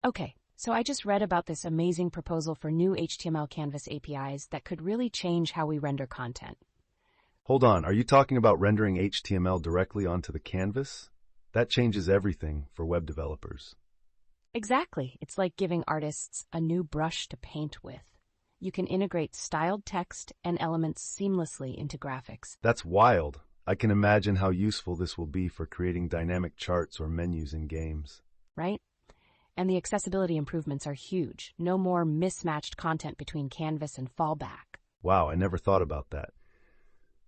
Okay, so I just read about this amazing proposal for new HTML Canvas APIs that could really change how we render content. Hold on, are you talking about rendering HTML directly onto the canvas? That changes everything for web developers. Exactly. It's like giving artists a new brush to paint with. You can integrate styled text and elements seamlessly into graphics. That's wild. I can imagine how useful this will be for creating dynamic charts or menus in games. Right? And the accessibility improvements are huge. No more mismatched content between canvas and fallback. Wow, I never thought about that.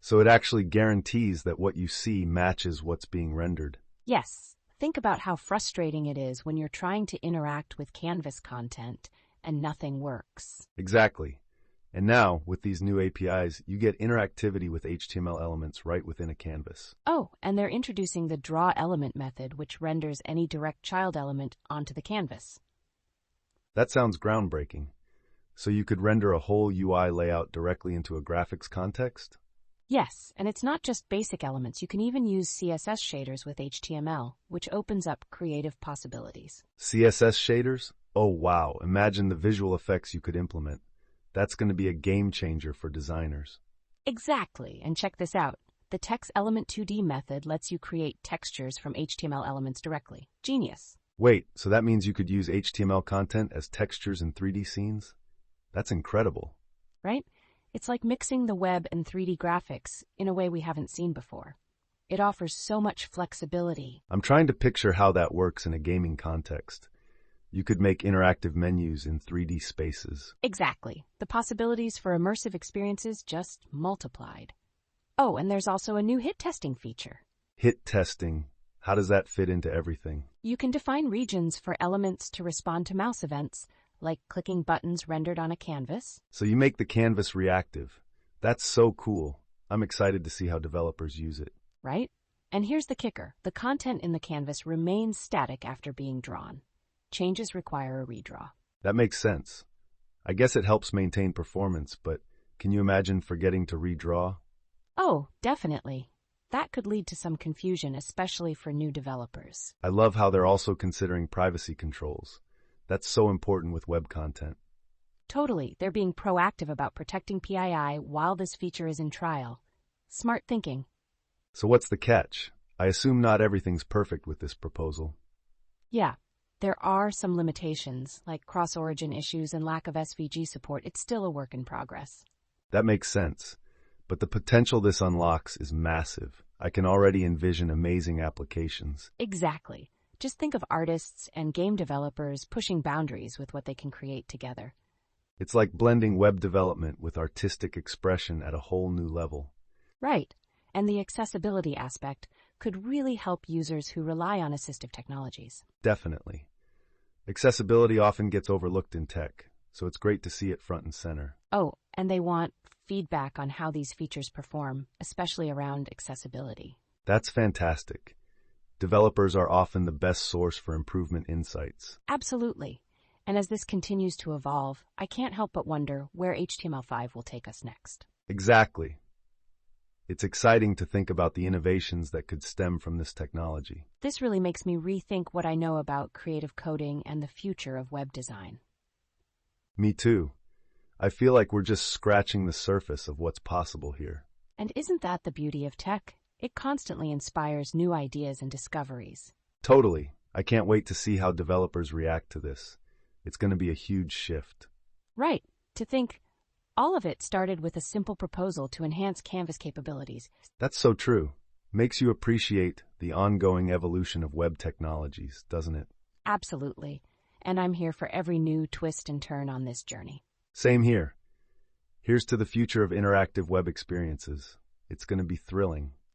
So it actually guarantees that what you see matches what's being rendered. Yes. Think about how frustrating it is when you're trying to interact with canvas content and nothing works. Exactly. And now, with these new APIs, you get interactivity with HTML elements right within a canvas. Oh, and they're introducing the draw element method, which renders any direct child element onto the canvas. That sounds groundbreaking. So you could render a whole UI layout directly into a graphics context? Yes, and it's not just basic elements. You can even use CSS shaders with HTML, which opens up creative possibilities. CSS shaders? Oh wow, imagine the visual effects you could implement. That's going to be a game changer for designers. Exactly, and check this out. The Text Element 2D method lets you create textures from HTML elements directly. Genius. Wait, so that means you could use HTML content as textures in 3D scenes? That's incredible. Right? It's like mixing the web and 3D graphics in a way we haven't seen before. It offers so much flexibility. I'm trying to picture how that works in a gaming context. You could make interactive menus in 3D spaces. Exactly. The possibilities for immersive experiences just multiplied. Oh, and there's also a new hit testing feature. Hit testing. How does that fit into everything? You can define regions for elements to respond to mouse events, like clicking buttons rendered on a canvas. So you make the canvas reactive. That's so cool. I'm excited to see how developers use it. Right? And here's the kicker. The content in the canvas remains static after being drawn. Changes require a redraw. That makes sense. I guess it helps maintain performance, but can you imagine forgetting to redraw? Oh, definitely. That could lead to some confusion, especially for new developers. I love how they're also considering privacy controls. That's so important with web content. Totally. They're being proactive about protecting PII while this feature is in trial. Smart thinking. So what's the catch? I assume not everything's perfect with this proposal. Yeah. There are some limitations, like cross-origin issues and lack of SVG support. It's still a work in progress. That makes sense. But the potential this unlocks is massive. I can already envision amazing applications. Exactly. Just think of artists and game developers pushing boundaries with what they can create together. It's like blending web development with artistic expression at a whole new level. Right. And the accessibility aspect could really help users who rely on assistive technologies. Definitely. Accessibility often gets overlooked in tech, so it's great to see it front and center. Oh, and they want feedback on how these features perform, especially around accessibility. That's fantastic. Developers are often the best source for improvement insights. Absolutely. And as this continues to evolve, I can't help but wonder where HTML5 will take us next. Exactly. It's exciting to think about the innovations that could stem from this technology. This really makes me rethink what I know about creative coding and the future of web design. Me too. I feel like we're just scratching the surface of what's possible here. And isn't that the beauty of tech? It constantly inspires new ideas and discoveries. Totally. I can't wait to see how developers react to this. It's going to be a huge shift. Right. To think, all of it started with a simple proposal to enhance Canvas capabilities. That's so true. Makes you appreciate the ongoing evolution of web technologies, doesn't it? Absolutely. And I'm here for every new twist and turn on this journey. Same here. Here's to the future of interactive web experiences. It's going to be thrilling.